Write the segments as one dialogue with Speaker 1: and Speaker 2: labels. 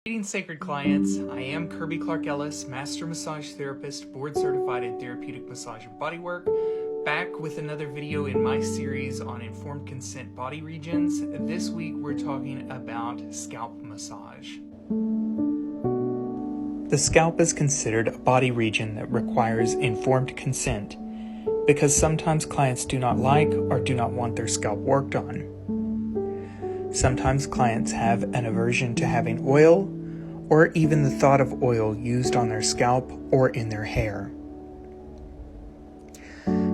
Speaker 1: Greetings, sacred clients. I am Kirby Clark Ellis, Master Massage Therapist, board certified in therapeutic massage and bodywork, back with another video in my series on informed consent body regions. This week we're talking about scalp massage. The scalp is considered a body region that requires informed consent because sometimes clients do not like or do not want their scalp worked on. Sometimes clients have an aversion to having oil or even the thought of oil used on their scalp or in their hair.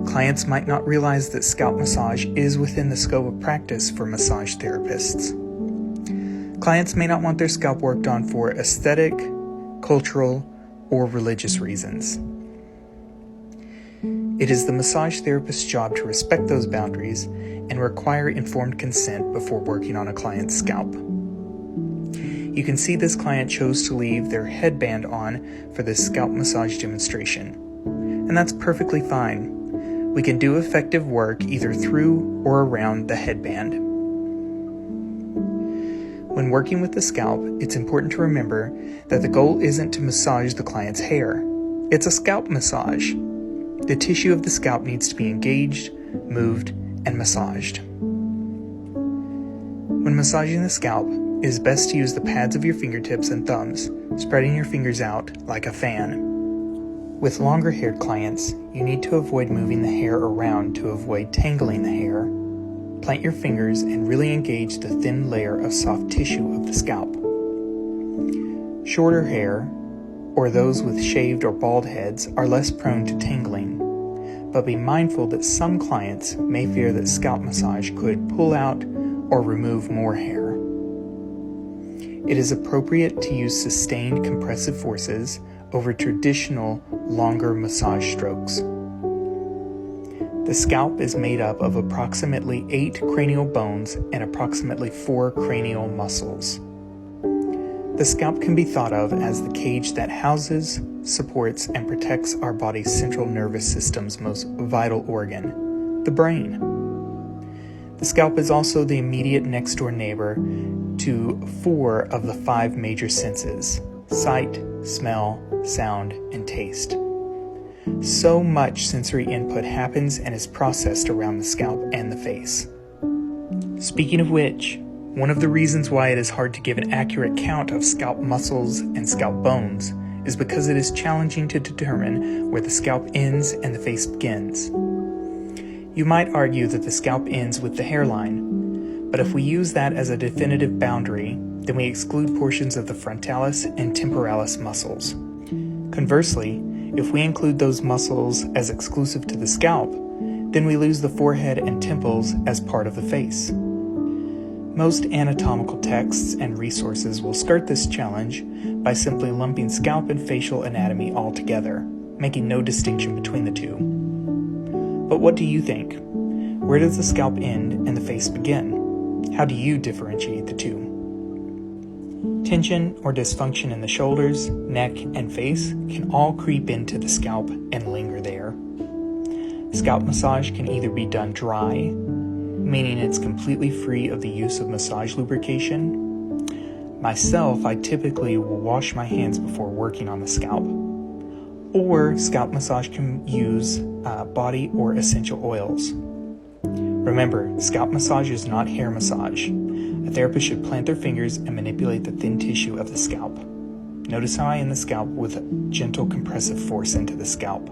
Speaker 1: Clients might not realize that scalp massage is within the scope of practice for massage therapists. Clients may not want their scalp worked on for aesthetic, cultural, or religious reasons. It is the massage therapist's job to respect those boundaries and require informed consent before working on a client's scalp. You can see this client chose to leave their headband on for this scalp massage demonstration, and that's perfectly fine. We can do effective work either through or around the headband. When working with the scalp, it's important to remember that the goal isn't to massage the client's hair. It's a scalp massage. The tissue of the scalp needs to be engaged, moved, and massaged. When massaging the scalp, it is best to use the pads of your fingertips and thumbs, spreading your fingers out like a fan. With longer-haired clients, you need to avoid moving the hair around to avoid tangling the hair. Plant your fingers and really engage the thin layer of soft tissue of the scalp. Shorter hair, or those with shaved or bald heads, are less prone to tangling. But be mindful that some clients may fear that scalp massage could pull out or remove more hair. It is appropriate to use sustained compressive forces over traditional, longer massage strokes. The scalp is made up of approximately 8 cranial bones and approximately 4 cranial muscles. The scalp can be thought of as the cage that houses, supports, and protects our body's central nervous system's most vital organ, the brain. The scalp is also the immediate next-door neighbor to 4 of the 5 major senses: sight, smell, sound, and taste. So much sensory input happens and is processed around the scalp and the face. Speaking of which, one of the reasons why it is hard to give an accurate count of scalp muscles and scalp bones is because it is challenging to determine where the scalp ends and the face begins. You might argue that the scalp ends with the hairline, but if we use that as a definitive boundary, then we exclude portions of the frontalis and temporalis muscles. Conversely, if we include those muscles as exclusive to the scalp, then we lose the forehead and temples as part of the face. Most anatomical texts and resources will skirt this challenge by simply lumping scalp and facial anatomy all together, making no distinction between the two. But what do you think? Where does the scalp end and the face begin? How do you differentiate the two? Tension or dysfunction in the shoulders, neck, and face can all creep into the scalp and linger there. Scalp massage can either be done dry, meaning it's completely free of the use of massage lubrication. Myself, I typically will wash my hands before working on the scalp. Or scalp massage can use body or essential oils. Remember, scalp massage is not hair massage. A therapist should plant their fingers and manipulate the thin tissue of the scalp. Notice how I end the scalp with gentle compressive force into the scalp.